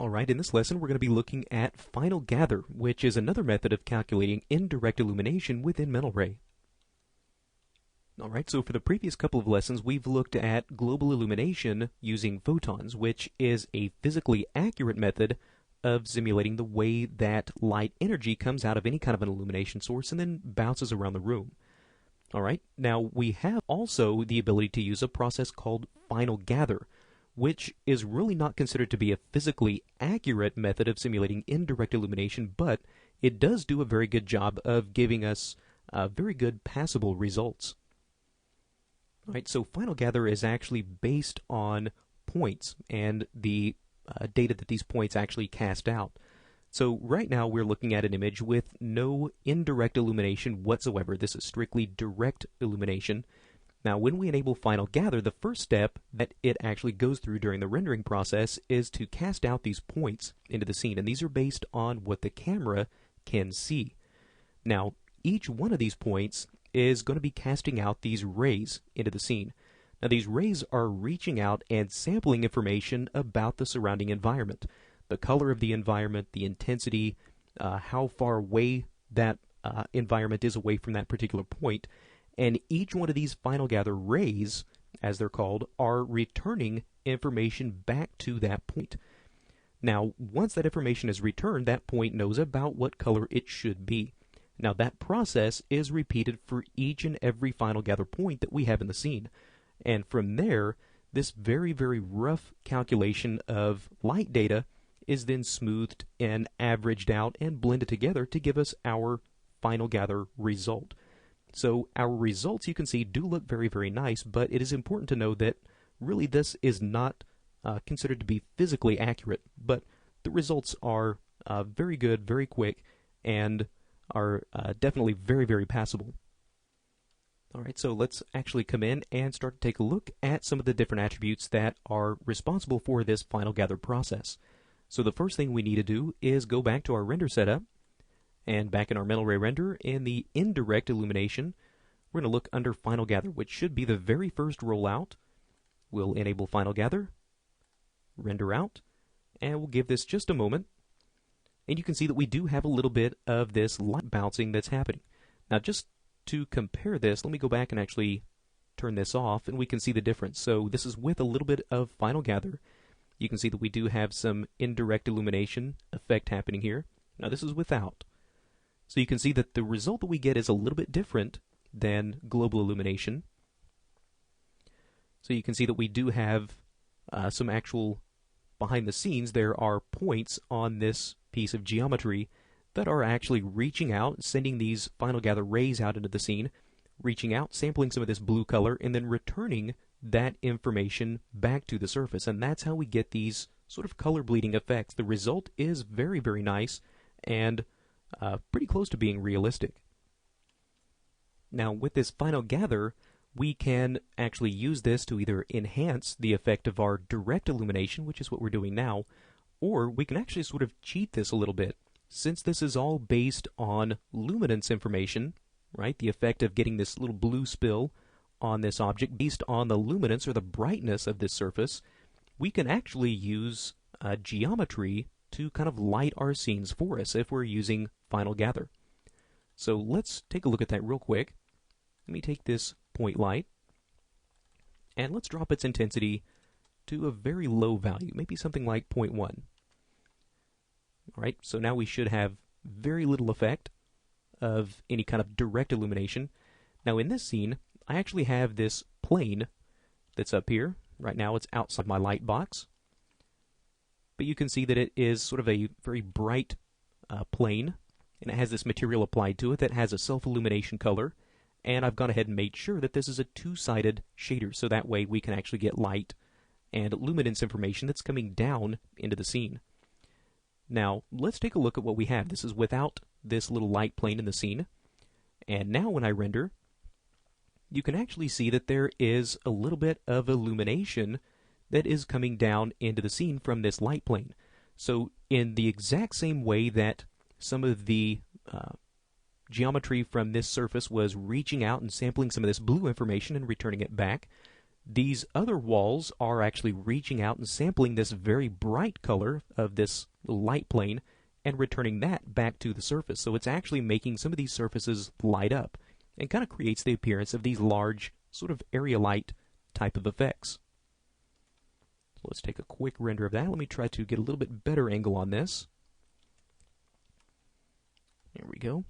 Alright, in this lesson we're going to be looking at final gather, which is another method of calculating indirect illumination within mental ray. Alright, so for the previous couple of lessons we've looked at global illumination using photons, which is a physically accurate method of simulating the way that light energy comes out of any kind of an illumination source and then bounces around the room. Alright, now we have also the ability to use a process called final gather, which is really not considered to be a physically accurate method of simulating indirect illumination, but it does do a very good job of giving us very good passable results. All right, so final gather is actually based on points and the data that these points actually cast out. So right now we're looking at an image with no indirect illumination whatsoever. This is strictly direct illumination. Now, when we enable Final Gather, the first step that it actually goes through during the rendering process is to cast out these points into the scene, and these are based on what the camera can see. Now, each one of these points is going to be casting out these rays into the scene. Now, these rays are reaching out and sampling information about the surrounding environment, the color of the environment, the intensity, how far away that environment is away from that particular point. And each one of these final gather rays, as they're called, are returning information back to that point. Now, once that information is returned, that point knows about what color it should be. Now, that process is repeated for each and every final gather point that we have in the scene. And from there, this very, very rough calculation of light data is then smoothed and averaged out and blended together to give us our final gather result. So our results, you can see, do look very, very nice, but it is important to know that really this is not considered to be physically accurate, but the results are very good, very quick, and are definitely very, very passable. All right, so let's actually come in and start to take a look at some of the different attributes that are responsible for this final gather process. So the first thing we need to do is go back to our render setup. And back in our mental ray render, in the indirect illumination, we're going to look under Final Gather, which should be the very first rollout. We'll enable Final Gather, render out, and we'll give this just a moment. And you can see that we do have a little bit of this light bouncing that's happening. Now, just to compare this, let me go back and actually turn this off, and we can see the difference. So this is with a little bit of Final Gather. You can see that we do have some indirect illumination effect happening here. Now, this is without. So you can see that the result that we get is a little bit different than global illumination. So you can see that we do have some actual behind the scenes. There are points on this piece of geometry that are actually reaching out, sending these final gather rays out into the scene, reaching out, sampling some of this blue color, and then returning that information back to the surface. And that's how we get these sort of color bleeding effects. The result is very, very nice and pretty close to being realistic. Now, with this final gather, we can actually use this to either enhance the effect of our direct illumination, which is what we're doing now, or we can actually sort of cheat this a little bit. Since this is all based on luminance information, right, the effect of getting this little blue spill on this object based on the luminance or the brightness of this surface, we can actually use geometry to kind of light our scenes for us if we're using Final Gather. So let's take a look at that real quick. Let me take this point light, and let's drop its intensity to a very low value, maybe something like 0.1. All right, so now we should have very little effect of any kind of direct illumination. Now in this scene, I actually have this plane that's up here. Right now it's outside my light box. But you can see that it is sort of a very bright plane, and it has this material applied to it that has a self-illumination color, and I've gone ahead and made sure that this is a two-sided shader, so that way we can actually get light and luminance information that's coming down into the scene. Now, let's take a look at what we have. This is without this little light plane in the scene, and now when I render, you can actually see that there is a little bit of illumination that is coming down into the scene from this light plane. So in the exact same way that some of the geometry from this surface was reaching out and sampling some of this blue information and returning it back, These other walls are actually reaching out and sampling this very bright color of this light plane and returning that back to the surface. So it's actually making some of these surfaces light up and kind of creates the appearance of these large sort of area light type of effects. So let's take a quick render of that. Let me try to get a little bit better angle on this. There we go.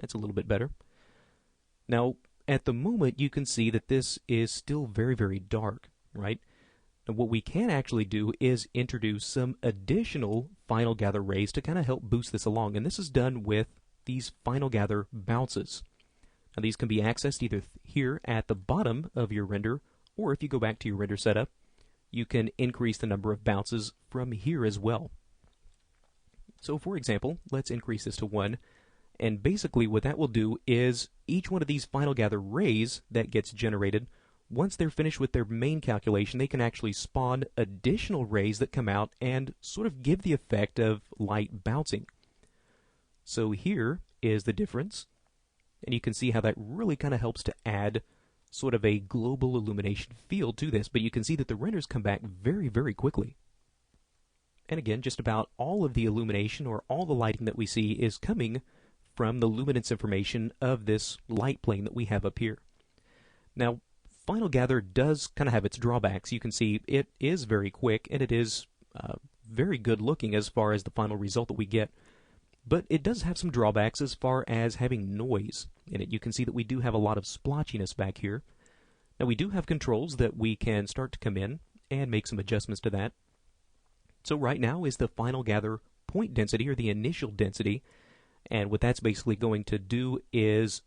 That's a little bit better. Now, at the moment, you can see that this is still very, very dark, right? And what we can actually do is introduce some additional final gather rays to kind of help boost this along. And this is done with these final gather bounces. Now, these can be accessed either here at the bottom of your render, or if you go back to your render setup, you can increase the number of bounces from here as well. So, for example, let's increase this to 1. And basically what that will do is each one of these final gather rays that gets generated, once they're finished with their main calculation, they can actually spawn additional rays that come out and sort of give the effect of light bouncing. So here is the difference, and you can see how that really kind of helps to add sort of a global illumination feel to this, but you can see that the renders come back very, very quickly. And again, just about all of the illumination or all the lighting that we see is coming from the luminance information of this light plane that we have up here. Now, Final Gather does kind of have its drawbacks. You can see it is very quick, and it is very good looking as far as the final result that we get. But it does have some drawbacks as far as having noise in it. You can see that we do have a lot of splotchiness back here. Now, we do have controls that we can start to come in and make some adjustments to that. So right now is the Final Gather point density, or the initial density. And what that's basically going to do is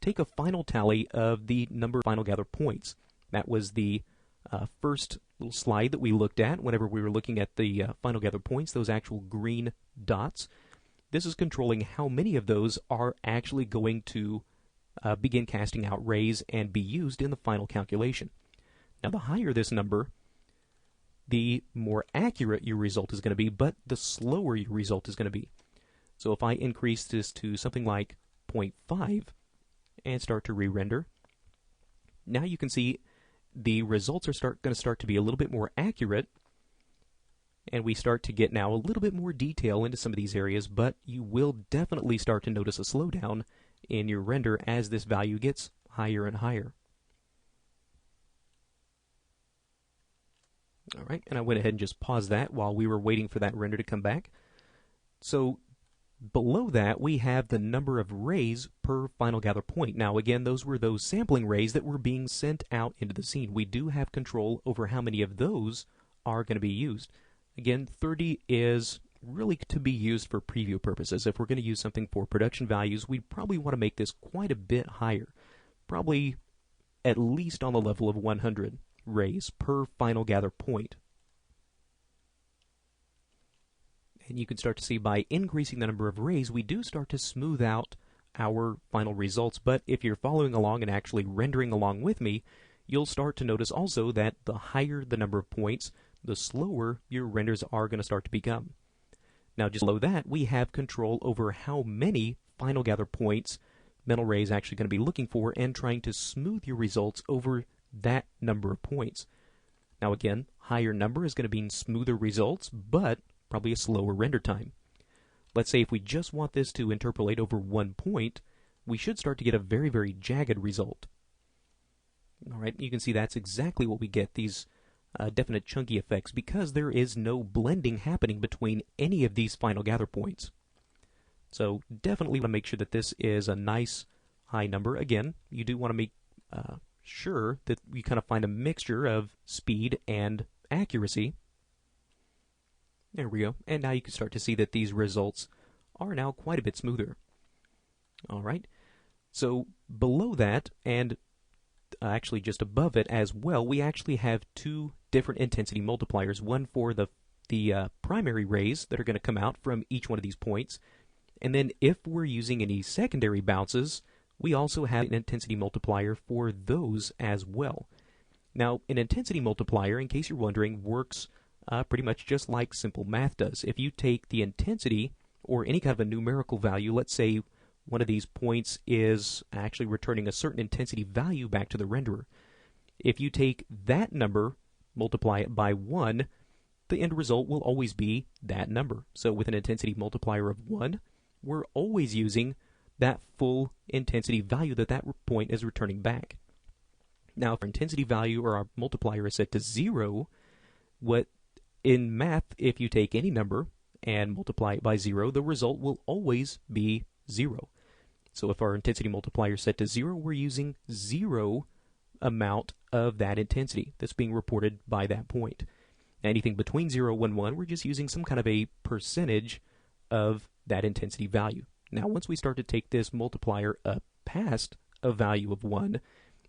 take a final tally of the number of final gather points. That was the first little slide that we looked at whenever we were looking at the final gather points, those actual green dots. This is controlling how many of those are actually going to begin casting out rays and be used in the final calculation. Now, the higher this number, the more accurate your result is going to be, but the slower your result is going to be. So if I increase this to something like 0.5 and start to re-render, now you can see the results are going to start to be a little bit more accurate, and we start to get now a little bit more detail into some of these areas, but you will definitely start to notice a slowdown in your render as this value gets higher and higher. All right, and I went ahead and just paused that while we were waiting for that render to come back. So below that, we have the number of rays per final gather point. Now, again, those were those sampling rays that were being sent out into the scene. We do have control over how many of those are going to be used. Again, 30 is really to be used for preview purposes. If we're going to use something for production values, we probably want to make this quite a bit higher. Probably at least on the level of 100 rays per final gather point. And you can start to see by increasing the number of rays, we do start to smooth out our final results. But if you're following along and actually rendering along with me, you'll start to notice also that the higher the number of points, the slower your renders are going to start to become. Now, just below that, we have control over how many final gather points Mental Ray is actually going to be looking for and trying to smooth your results over that number of points. Now, again, higher number is going to mean smoother results, but probably a slower render time. Let's say if we just want this to interpolate over 1 point, we should start to get a very, very jagged result. All right, you can see that's exactly what we get, these definite chunky effects, because there is no blending happening between any of these final gather points. So definitely want to make sure that this is a nice high number. Again, you do want to make sure that you kind of find a mixture of speed and accuracy. There we go. And now you can start to see that these results are now quite a bit smoother. All right. So below that, and actually just above it as well, we actually have two different intensity multipliers. One for the primary rays that are going to come out from each one of these points. And then if we're using any secondary bounces, we also have an intensity multiplier for those as well. Now, an intensity multiplier, in case you're wondering, works pretty much just like simple math does. If you take the intensity or any kind of a numerical value, let's say one of these points is actually returning a certain intensity value back to the renderer. If you take that number, multiply it by 1, the end result will always be that number. So with an intensity multiplier of 1, we're always using that full intensity value that point is returning back. Now, if our intensity value or our multiplier is set to 0, what in math, if you take any number and multiply it by 0, the result will always be 0. So if our intensity multiplier is set to 0, we're using 0 amount of that intensity that's being reported by that point. Anything between 0 and 1, we're just using some kind of a percentage of that intensity value. Now, once we start to take this multiplier up past a value of 1,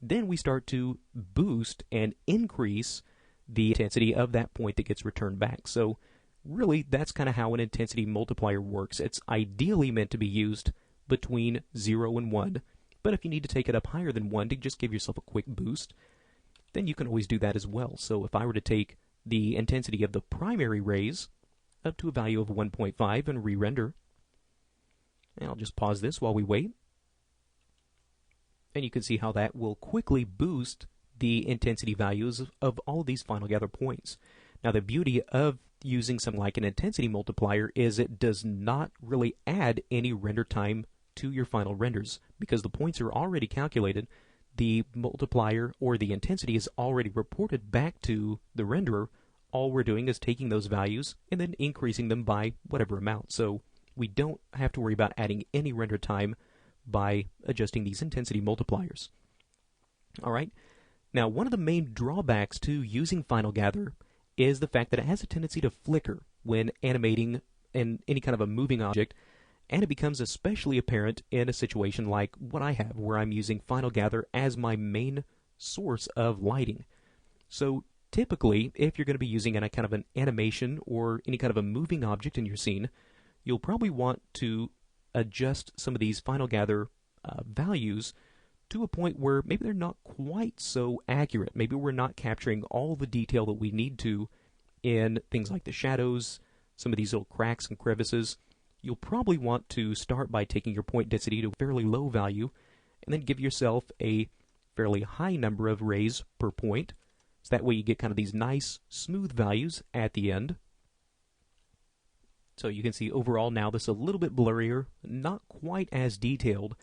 then we start to boost and increase the intensity of that point that gets returned back. So really, that's kind of how an intensity multiplier works. It's ideally meant to be used between 0 and 1, but if you need to take it up higher than 1 to just give yourself a quick boost, then you can always do that as well. So if I were to take the intensity of the primary rays up to a value of 1.5 and re-render, and I'll just pause this while we wait. And you can see how that will quickly boost the intensity values of all of these final gather points. Now, the beauty of using something like an intensity multiplier is it does not really add any render time to your final renders because the points are already calculated. The multiplier or the intensity is already reported back to the renderer. All we're doing is taking those values and then increasing them by whatever amount. So we don't have to worry about adding any render time by adjusting these intensity multipliers. All right. Now, one of the main drawbacks to using Final Gather is the fact that it has a tendency to flicker when animating in any kind of a moving object, and it becomes especially apparent in a situation like what I have, where I'm using Final Gather as my main source of lighting. So typically, if you're going to be using any kind of an animation or any kind of a moving object in your scene, you'll probably want to adjust some of these Final Gather values to a point where maybe they're not quite so accurate. Maybe we're not capturing all the detail that we need to in things like the shadows, some of these little cracks and crevices. You'll probably want to start by taking your point density to a fairly low value and then give yourself a fairly high number of rays per point. So that way you get kind of these nice smooth values at the end. So you can see overall now this is a little bit blurrier, not quite as detailed,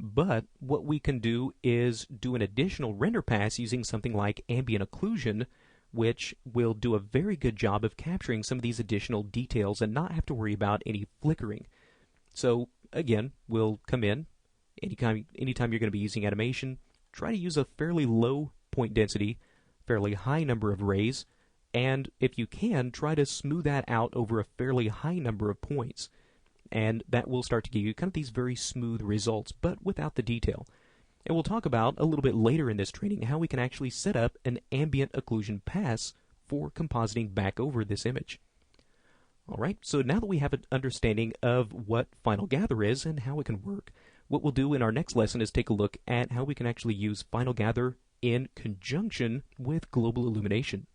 but what we can do is do an additional render pass using something like ambient occlusion, which will do a very good job of capturing some of these additional details and not have to worry about any flickering. So again, we'll come in, anytime you're going to be using animation, try to use a fairly low point density, fairly high number of rays, and if you can, try to smooth that out over a fairly high number of points. And that will start to give you kind of these very smooth results, but without the detail. And we'll talk about a little bit later in this training how we can actually set up an ambient occlusion pass for compositing back over this image. Alright, so now that we have an understanding of what Final Gather is and how it can work, what we'll do in our next lesson is take a look at how we can actually use Final Gather in conjunction with global illumination.